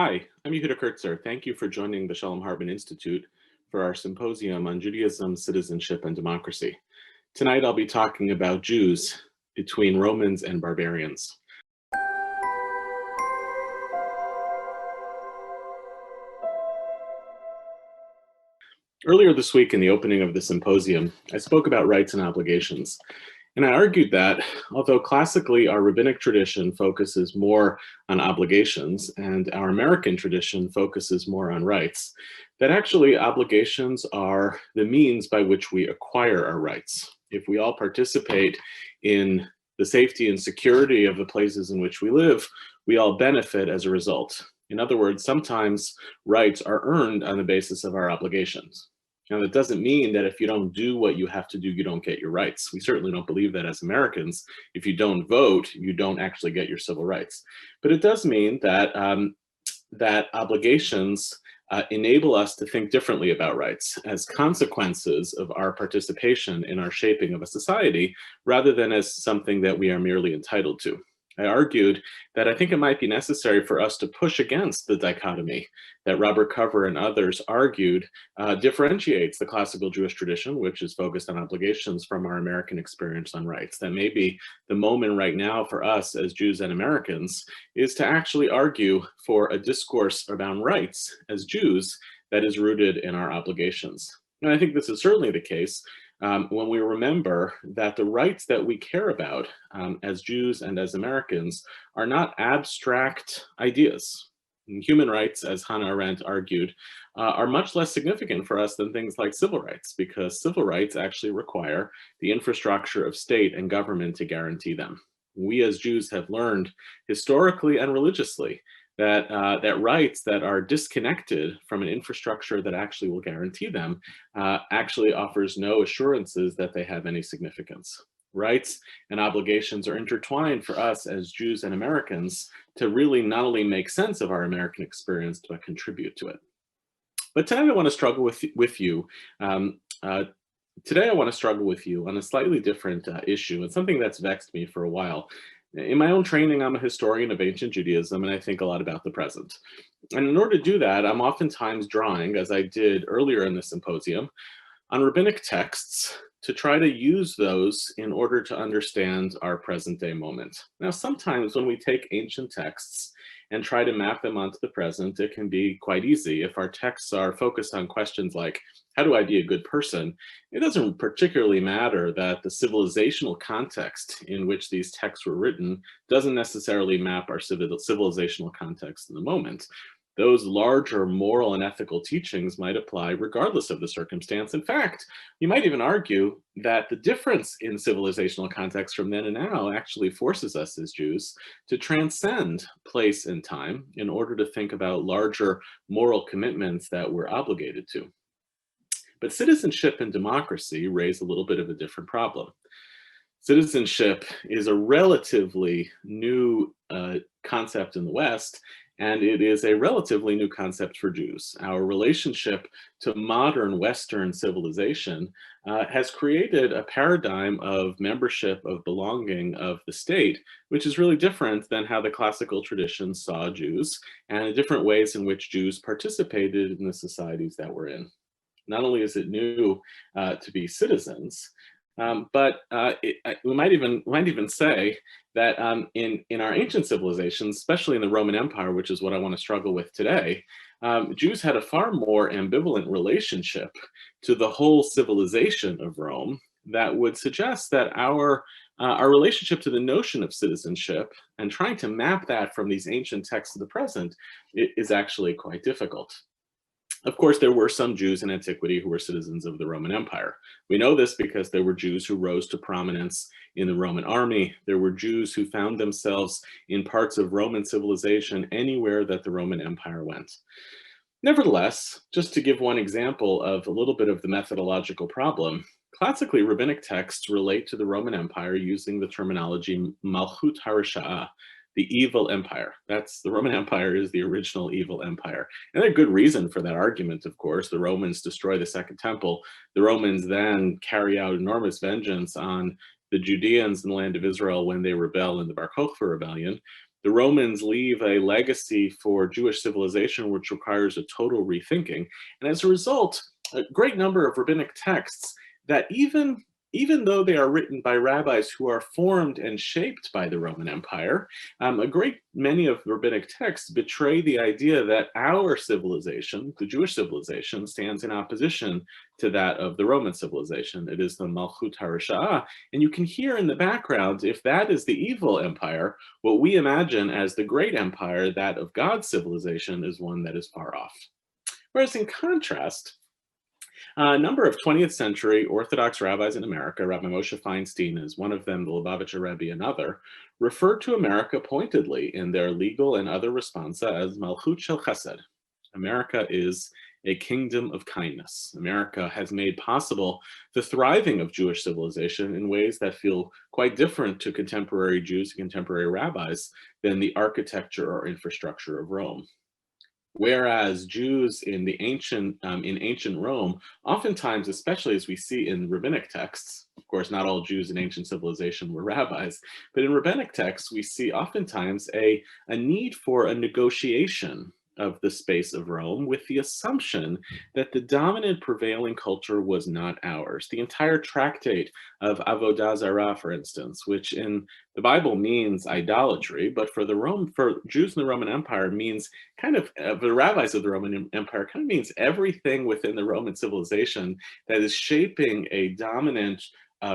Hi, I'm Yehuda Kurtzer. Thank you for joining the Shalom Hartman Institute for our symposium on Judaism, Citizenship and Democracy. Tonight I'll be talking about Jews between Romans and barbarians. Earlier this week in the opening of the symposium, I spoke about rights and obligations. And I argued that although classically our rabbinic tradition focuses more on obligations and our American tradition focuses more on rights, that actually obligations are the means by which we acquire our rights. If we all participate in the safety and security of the places in which we live, we all benefit as a result. In other words, sometimes rights are earned on the basis of our obligations. Now, that doesn't mean that if you don't do what you have to do, you don't get your rights. We certainly don't believe that as Americans. If you don't vote, you don't actually get your civil rights. But it does mean that, that obligations enable us to think differently about rights as consequences of our participation in our shaping of a society, rather than as something that we are merely entitled to. I argued that I think it might be necessary for us to push against the dichotomy that Robert Cover and others argued differentiates the classical Jewish tradition, which is focused on obligations, from our American experience on rights. That maybe the moment right now for us as Jews and Americans is to actually argue for a discourse around rights as Jews that is rooted in our obligations. And I think this is certainly the case when we remember that the rights that we care about as Jews and as Americans are not abstract ideas. And human rights, as Hannah Arendt argued, are much less significant for us than things like civil rights, because civil rights actually require the infrastructure of state and government to guarantee them. We as Jews have learned historically and religiously that, that rights that are disconnected from an infrastructure that actually will guarantee them actually offers no assurances that they have any significance. Rights and obligations are intertwined for us as Jews and Americans to really not only make sense of our American experience, but contribute to it. But tonight I want to struggle with you. Today I want to struggle with you on a slightly different issue, and something that's vexed me for a while. In my own training, I'm a historian of ancient Judaism, and I think a lot about the present. And in order to do that, I'm oftentimes drawing, as I did earlier in the symposium, on rabbinic texts to try to use those in order to understand our present day moment. Now, sometimes when we take ancient texts and try to map them onto the present, it can be quite easy. If our texts are focused on questions like, how do I be a good person? It doesn't particularly matter that the civilizational context in which these texts were written doesn't necessarily map our civilizational context in the moment. Those larger moral and ethical teachings might apply regardless of the circumstance. In fact, you might even argue that the difference in civilizational context from then and now actually forces us as Jews to transcend place and time in order to think about larger moral commitments that we're obligated to. But citizenship and democracy raise a little bit of a different problem. Citizenship is a relatively new concept in the West, and it is a relatively new concept for Jews. Our relationship to modern Western civilization has created a paradigm of membership, of belonging, of the state, which is really different than how the classical tradition saw Jews, and the different ways in which Jews participated in the societies that we're in. Not only is it new to be citizens, but we might even say that in our ancient civilizations, especially in the Roman Empire, which is what I want to struggle with today, Jews had a far more ambivalent relationship to the whole civilization of Rome that would suggest that our relationship to the notion of citizenship and trying to map that from these ancient texts to the present is actually quite difficult. Of course, there were some Jews in antiquity who were citizens of the Roman Empire. We know this because there were Jews who rose to prominence in the Roman army. There were Jews who found themselves in parts of Roman civilization anywhere that the Roman Empire went. Nevertheless, just to give one example of a little bit of the methodological problem, classically rabbinic texts relate to the Roman Empire using the terminology Malchut HaRasha'ah, the evil empire. The Roman Empire is the original evil empire. And there's good reason for that argument, of course. The Romans destroy the Second Temple. The Romans then carry out enormous vengeance on the Judeans in the land of Israel when they rebel in the Bar Kokhba rebellion. The Romans leave a legacy for Jewish civilization which requires a total rethinking. And as a result, a great number of rabbinic texts that even though they are written by rabbis who are formed and shaped by the Roman Empire, a great many of rabbinic texts betray the idea that our civilization, the Jewish civilization, stands in opposition to that of the Roman civilization. It is the Malchut HaRasha'ah, and you can hear in the background, if that is the evil empire, what we imagine as the great empire, that of God's civilization, is one that is far off. Whereas in contrast, a number of 20th century Orthodox rabbis in America, Rabbi Moshe Feinstein is one of them, the Lubavitcher Rebbe another, referred to America pointedly in their legal and other responsa as Malchut Shel Chesed. America is a kingdom of kindness. America has made possible the thriving of Jewish civilization in ways that feel quite different to contemporary Jews and contemporary rabbis than the architecture or infrastructure of Rome. Whereas Jews in ancient Rome, oftentimes, especially as we see in rabbinic texts, of course, not all Jews in ancient civilization were rabbis, but in rabbinic texts, we see oftentimes a need for a negotiation of the space of Rome with the assumption that the dominant prevailing culture was not ours. The entire tractate of Avodah Zarah, for instance, which in the Bible means idolatry, but for Jews in the Roman Empire means the rabbis of the Roman Empire kind of means everything within the Roman civilization that is shaping a dominant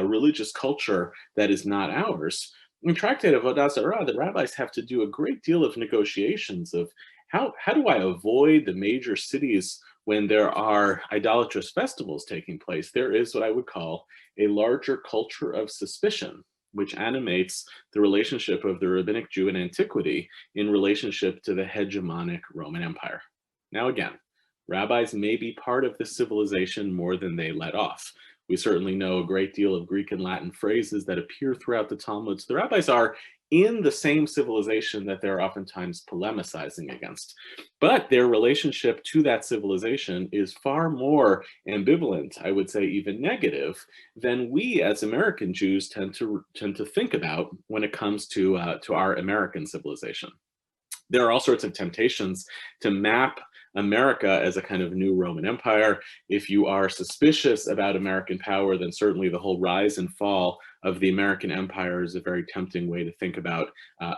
religious culture that is not ours. In Tractate of Avodah Zarah, the rabbis have to do a great deal of negotiations of how do I avoid the major cities when there are idolatrous festivals taking place. There is what I would call a larger culture of suspicion, which animates the relationship of the rabbinic Jew in antiquity in relationship to the hegemonic Roman Empire. Now again, rabbis may be part of this civilization more than they let off. We certainly know a great deal of Greek and Latin phrases that appear throughout the Talmuds. The rabbis are in the same civilization that they're oftentimes polemicizing against. But their relationship to that civilization is far more ambivalent, I would say even negative, than we as American Jews tend to think about when it comes to our American civilization. There are all sorts of temptations to map America as a kind of new Roman Empire. If you are suspicious about American power, then certainly the whole rise and fall of the American Empire is a very tempting way to think about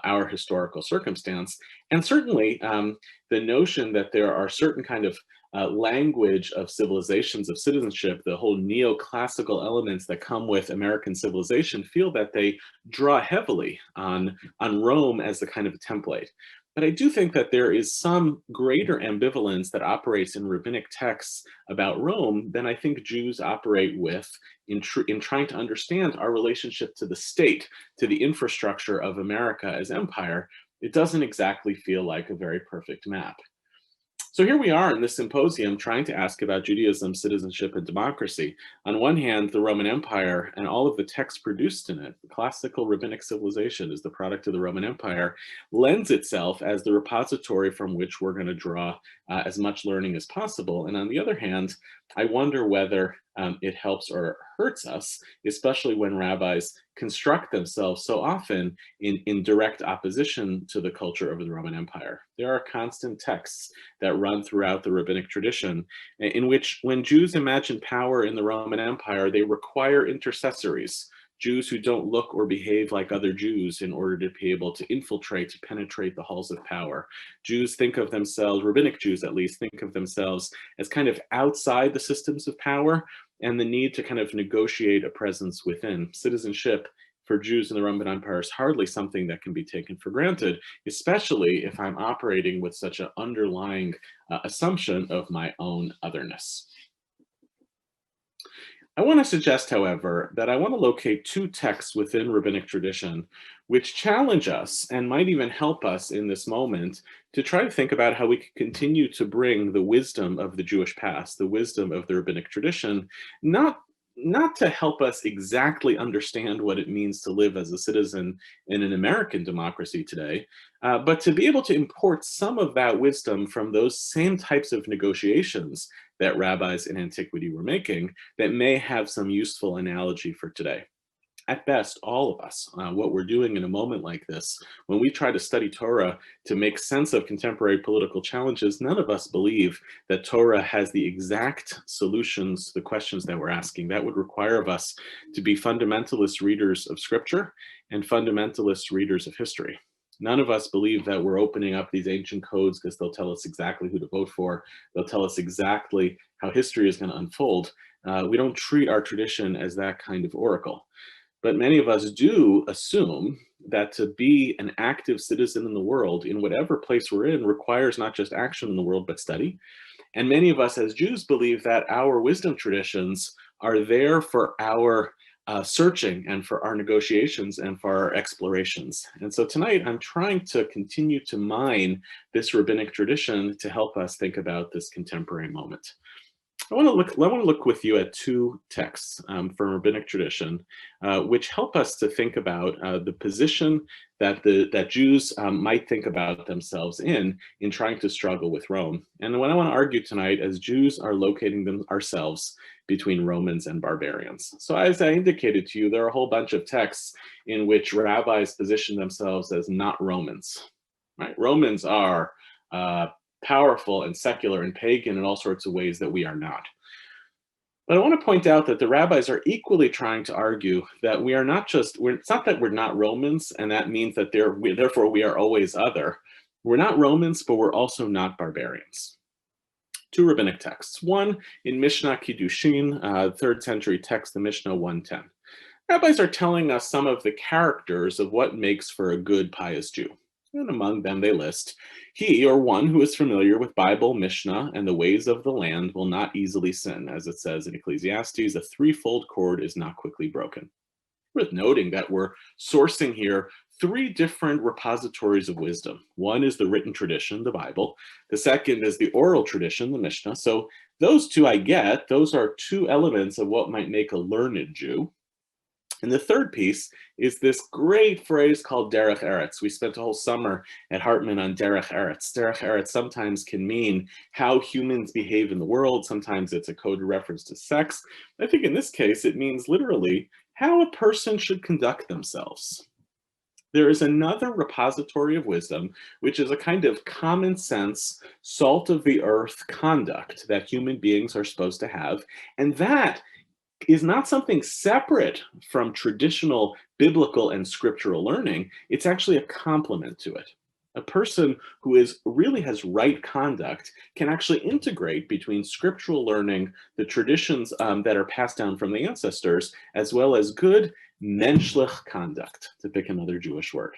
our historical circumstance. And certainly the notion that there are certain kind of language of civilizations, of citizenship, the whole neoclassical elements that come with American civilization feel that they draw heavily on Rome as the kind of a template. But I do think that there is some greater ambivalence that operates in rabbinic texts about Rome than I think Jews operate with in trying to understand our relationship to the state, to the infrastructure of America as empire. It doesn't exactly feel like a very perfect map. So here we are in this symposium trying to ask about Judaism, citizenship, and democracy. On one hand, the Roman Empire and all of the texts produced in it, the classical rabbinic civilization is the product of the Roman Empire, lends itself as the repository from which we're going to draw as much learning as possible. And on the other hand, I wonder whether it helps or hurts us, especially when rabbis construct themselves so often in direct opposition to the culture of the Roman Empire. There are constant texts that run throughout the rabbinic tradition in which when Jews imagine power in the Roman Empire, they require intercessories, Jews who don't look or behave like other Jews in order to be able to infiltrate, to penetrate the halls of power. Jews think of themselves, rabbinic Jews at least, think of themselves as kind of outside the systems of power and the need to kind of negotiate a presence within. Citizenship for Jews in the Roman Empire is hardly something that can be taken for granted, especially if I'm operating with such an underlying assumption of my own otherness. I want to suggest, however, that I want to locate two texts within rabbinic tradition which challenge us and might even help us in this moment to try to think about how we can continue to bring the wisdom of the Jewish past, the wisdom of the rabbinic tradition, not to help us exactly understand what it means to live as a citizen in an American democracy today, but to be able to import some of that wisdom from those same types of negotiations that rabbis in antiquity were making that may have some useful analogy for today. at best, all of us, what we're doing in a moment like this, when we try to study Torah to make sense of contemporary political challenges, none of us believe that Torah has the exact solutions to the questions that we're asking. That would require of us to be fundamentalist readers of Scripture and fundamentalist readers of history. None of us believe that we're opening up these ancient codes because they'll tell us exactly who to vote for. They'll tell us exactly how history is going to unfold. We don't treat our tradition as that kind of oracle. But many of us do assume that to be an active citizen in the world, in whatever place we're in, requires not just action in the world, but study. And many of us as Jews believe that our wisdom traditions are there for our searching and for our negotiations and for our explorations. And so tonight I'm trying to continue to mine this rabbinic tradition to help us think about this contemporary moment. I want to look with you at two texts from rabbinic tradition, which help us to think about the position that Jews might think about themselves in trying to struggle with Rome. And what I want to argue tonight, as Jews are locating ourselves between Romans and barbarians. So as I indicated to you, there are a whole bunch of texts in which rabbis position themselves as not Romans. Right? Romans are powerful and secular and pagan in all sorts of ways that we are not. But I want to point out that the rabbis are equally trying to argue that we are not just, it's not that we're not Romans, and that means that therefore we are always other. We're not Romans, but we're also not barbarians. Two rabbinic texts. One in Mishnah Kiddushin, 3rd century text, the Mishnah 110. Rabbis are telling us some of the characters of what makes for a good, pious Jew. And among them they list, he or one who is familiar with Bible, Mishnah, and the ways of the land will not easily sin. As it says in Ecclesiastes, a threefold cord is not quickly broken. Worth noting that we're sourcing here three different repositories of wisdom. One is the written tradition, the Bible. The second is the oral tradition, the Mishnah. So those two I get, those are two elements of what might make a learned Jew. And the third piece is this great phrase called derech eretz. We spent a whole summer at Hartman on derech eretz. Derech eretz sometimes can mean how humans behave in the world. Sometimes it's a code reference to sex. I think in this case, it means literally how a person should conduct themselves. There is another repository of wisdom, which is a kind of common sense, salt of the earth conduct that human beings are supposed to have. And that is not something separate from traditional biblical and scriptural learning. It's actually a complement to it. A person who really has right conduct can actually integrate between scriptural learning, the traditions that are passed down from the ancestors, as well as good menschlich conduct, to pick another Jewish word.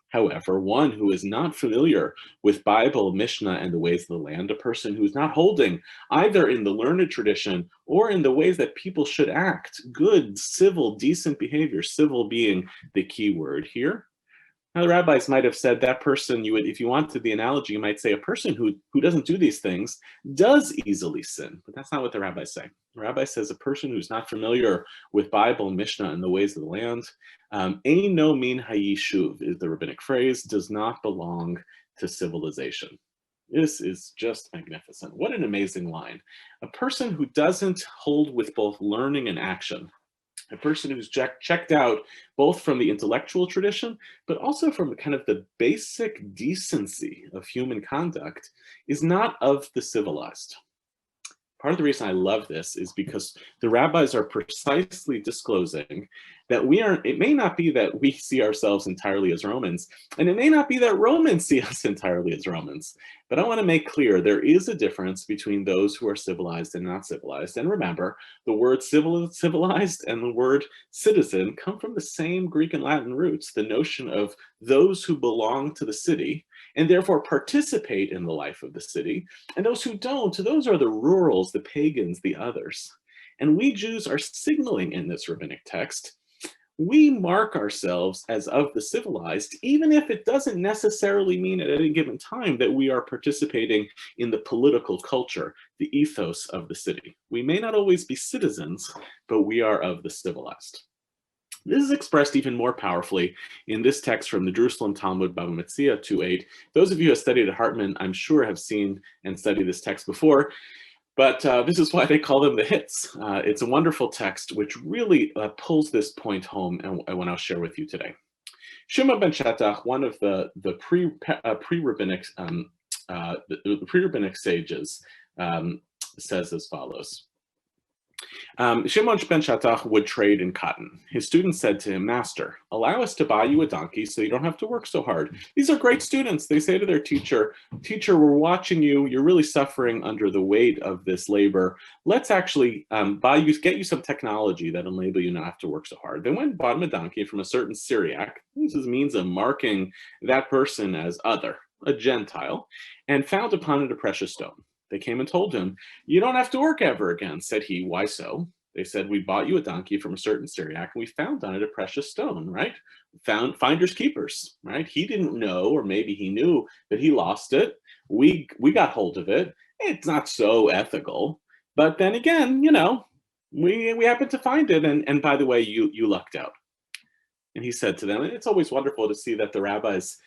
However, one who is not familiar with Bible, Mishnah, and the ways of the land, a person who is not holding either in the learned tradition or in the ways that people should act, good, civil, decent behavior, civil being the key word here. Now, the rabbis might have said that person, if you wanted the analogy, you might say a person who doesn't do these things does easily sin, but that's not what the rabbis say. The rabbi says a person who's not familiar with Bible, Mishnah, and the ways of the land, eino min hayishuv is the rabbinic phrase, does not belong to civilization. This is just magnificent. What an amazing line. A person who doesn't hold with both learning and action, a person who's checked out both from the intellectual tradition, but also from kind of the basic decency of human conduct, is not of the civilized. Part of the reason I love this is because the rabbis are precisely disclosing that it may not be that we see ourselves entirely as Romans, and it may not be that Romans see us entirely as Romans. But I want to make clear there is a difference between those who are civilized and not civilized. And remember, the word civilized and the word citizen come from the same Greek and Latin roots, the notion of those who belong to the city and therefore participate in the life of the city, and those who don't, those are the rurals, the pagans, the others. And we Jews are signaling in this rabbinic text, we mark ourselves as of the civilized, even if it doesn't necessarily mean at any given time that we are participating in the political culture, the ethos of the city. We may not always be citizens, but we are of the civilized. This is expressed even more powerfully in this text from the Jerusalem Talmud, Bava Metzia 2.8. Those of you who have studied at Hartman, I'm sure have seen and studied this text before. But this is why they call them the hits. It's a wonderful text which really pulls this point home, and I want to share with you today. Shimon ben Shattach, one of the pre-rabbinic pre-rabbinic sages, says as follows. Shimon ben Shattach would trade in cotton. His students said to him, "Master, allow us to buy you a donkey so you don't have to work so hard." These are great students. They say to their teacher, "Teacher, we're watching you. You're really suffering under the weight of this labor. Let's actually get you some technology that'll enable you not have to work so hard." They went and bought him a donkey from a certain Syriac. This is means of marking that person as other, a Gentile, and found upon it a precious stone. They came and told him, "You don't have to work ever again." Said he, "Why so?" They said, "We bought you a donkey from a certain Syriac, and we found on it a precious stone," right? Found finders keepers, right? He didn't know, or maybe he knew, that he lost it. We got hold of it. It's not so ethical. But then again, we happened to find it, and by the way, you lucked out. And he said to them, and it's always wonderful to see that the rabbis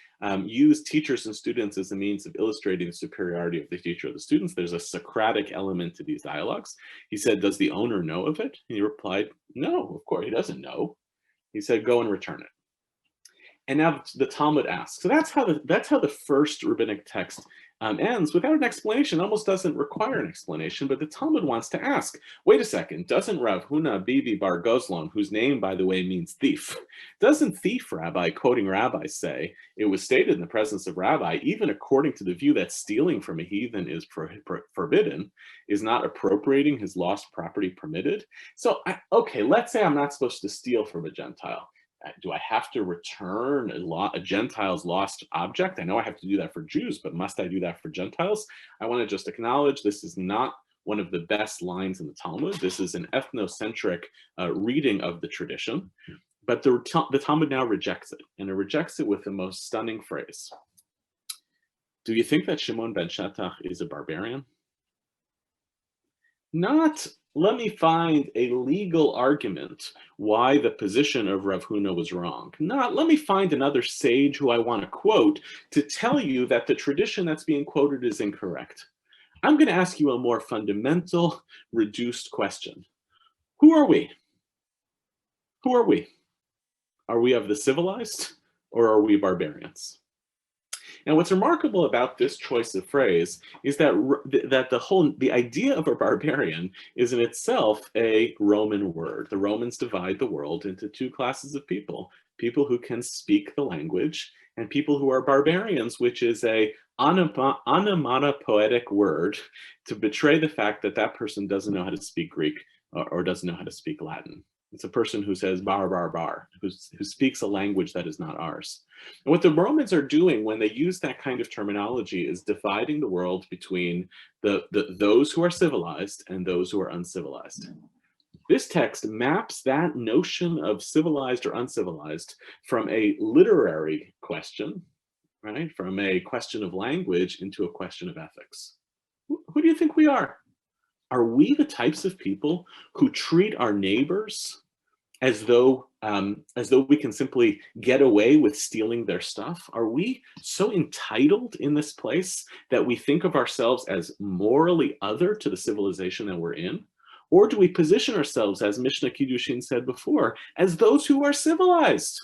use teachers and students as a means of illustrating the superiority of the teacher or the students. There's a Socratic element to these dialogues. He said, "Does the owner know of it?" And he replied, "No, of course, he doesn't know." He said, "Go and return it." And now the Talmud asks. So that's how the first rabbinic text ends, without an explanation. It almost doesn't require an explanation, but the Talmud wants to ask, wait a second, doesn't Rav Huna Bibi Bar Gozlon, whose name, by the way, means thief, doesn't thief rabbi, quoting rabbi, say, "It was stated in the presence of rabbi, even according to the view that stealing from a heathen is forbidden, is not appropriating his lost property permitted?" So, okay, let's say I'm not supposed to steal from a Gentile. Do I have to return a Gentile's lost object? I know I have to do that for Jews, but must I do that for Gentiles? I want to just acknowledge this is not one of the best lines in the Talmud. This is an ethnocentric reading of the tradition, but the Talmud now rejects it, and it rejects it with the most stunning phrase. Do you think that Shimon ben Shattach is a barbarian? Not, let me find a legal argument why the position of Rav Huna was wrong. Not, let me find another sage who I want to quote to tell you that the tradition that's being quoted is incorrect. I'm going to ask you a more fundamental, reduced question. Who are we? Who are we? Are we of the civilized, or are we barbarians? Now, what's remarkable about this choice of phrase is that the idea of a barbarian is in itself a Roman word. The Romans divide the world into two classes of people: people who can speak the language and people who are barbarians, which is a onomatopoetic word to betray the fact that that person doesn't know how to speak Greek or doesn't know how to speak Latin. It's a person who says bar, bar, bar, who speaks a language that is not ours. And what the Romans are doing when they use that kind of terminology is dividing the world between those who are civilized and those who are uncivilized. This text maps that notion of civilized or uncivilized from a literary question, right, from a question of language into a question of ethics. Who do you think we are? Are we the types of people who treat our neighbors as though we can simply get away with stealing their stuff? Are we so entitled in this place that we think of ourselves as morally other to the civilization that we're in? Or do we position ourselves, as Mishnah Kiddushin said before, as those who are civilized?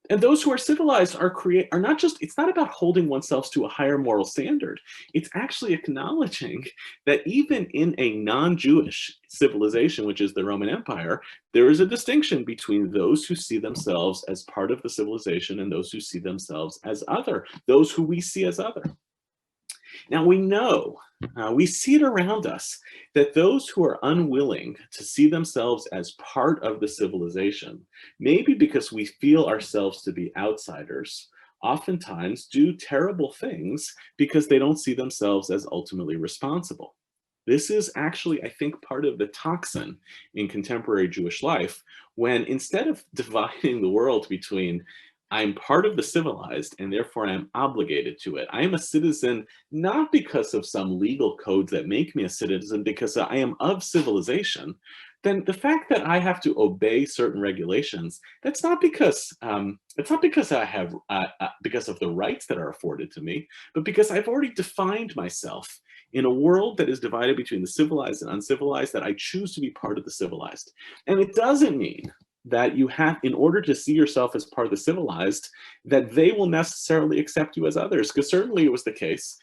And those who are civilized are not just, it's not about holding oneself to a higher moral standard. It's actually acknowledging that even in a non-Jewish civilization, which is the Roman Empire, there is a distinction between those who see themselves as part of the civilization and those who see themselves as other, those who we see as other. Now we know, we see it around us, that those who are unwilling to see themselves as part of the civilization, maybe because we feel ourselves to be outsiders, oftentimes do terrible things because they don't see themselves as ultimately responsible. This is actually, I think, part of the toxin in contemporary Jewish life, when instead of dividing the world between I'm part of the civilized and therefore I'm obligated to it, I am a citizen not because of some legal codes that make me a citizen, because I am of civilization, then the fact that I have to obey certain regulations, that's not because I have because of the rights that are afforded to me, but because I've already defined myself In a world that is divided between the civilized and uncivilized, that I choose to be part of the civilized. And it doesn't mean that you have, in order to see yourself as part of the civilized, that they will necessarily accept you as others. Because certainly it was the case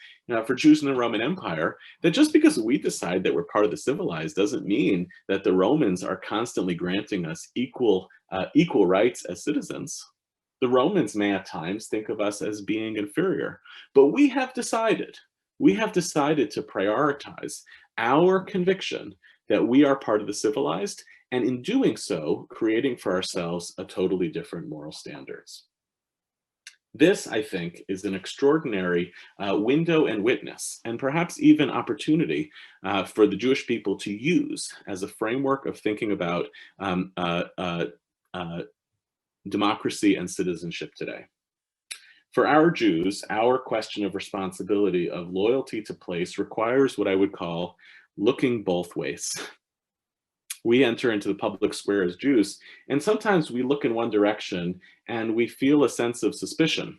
for Jews in the Roman Empire, that just because we decide that we're part of the civilized doesn't mean that the Romans are constantly granting us equal rights as citizens. The Romans may at times think of us as being inferior, but we have decided to prioritize our conviction that we are part of the civilized, and in doing so, creating for ourselves a totally different moral standards. This, I think, is an extraordinary window and witness, and perhaps even opportunity for the Jewish people to use as a framework of thinking about democracy and citizenship today. For our Jews, our question of responsibility, of loyalty to place, requires what I would call looking both ways. We enter into the public square as Jews, and sometimes we look in one direction and we feel a sense of suspicion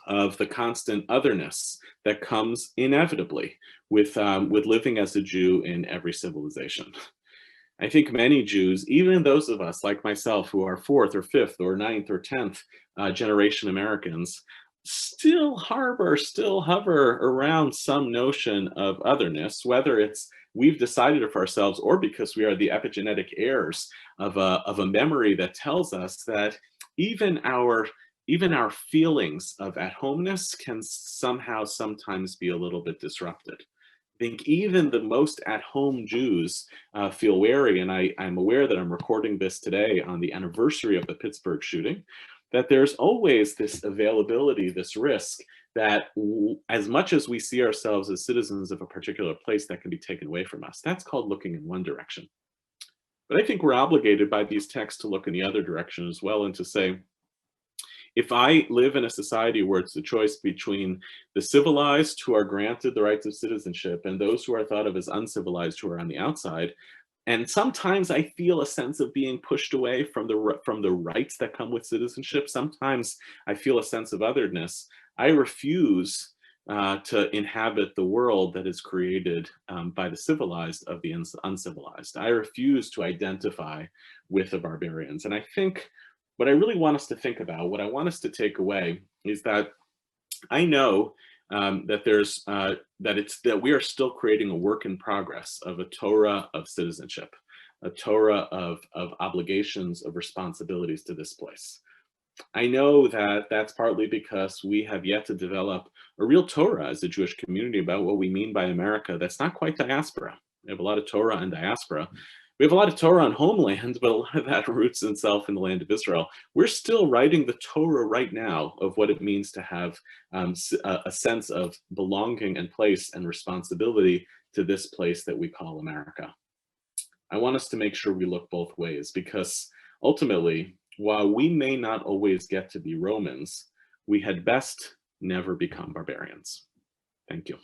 of the constant otherness that comes inevitably with living as a Jew in every civilization. I think many Jews, even those of us like myself who are 4th or 5th or 9th or 10th generation Americans, still hover around some notion of otherness, whether it's we've decided it for ourselves or because we are the epigenetic heirs of a memory that tells us that even our feelings of at-homeness can sometimes be a little bit disrupted. I think even the most at-home Jews feel wary, and I'm aware that I'm recording this today on the anniversary of the Pittsburgh shooting, that there's always this availability, this risk that as much as we see ourselves as citizens of a particular place, that can be taken away from us. That's called looking in one direction. But I think we're obligated by these texts to look in the other direction as well, and to say, if I live in a society where it's the choice between the civilized who are granted the rights of citizenship and those who are thought of as uncivilized who are on the outside, and sometimes I feel a sense of being pushed away from the rights that come with citizenship, sometimes I feel a sense of otherness, I refuse to inhabit the world that is created by the civilized of the uncivilized. I refuse to identify with the barbarians. And I think what I really want us to think about, what I want us to take away, is that I know that we are still creating a work in progress of a Torah of citizenship, a Torah of obligations, of responsibilities to this place. I know that that's partly because we have yet to develop a real Torah as a Jewish community about what we mean by America. That's not quite diaspora. We have a lot of Torah and diaspora. We have a lot of Torah on homeland, but a lot of that roots itself in the land of Israel. We're still writing the Torah right now of what it means to have a sense of belonging and place and responsibility to this place that we call America. I want us to make sure we look both ways, because ultimately, while we may not always get to be Romans, we had best never become barbarians. Thank you.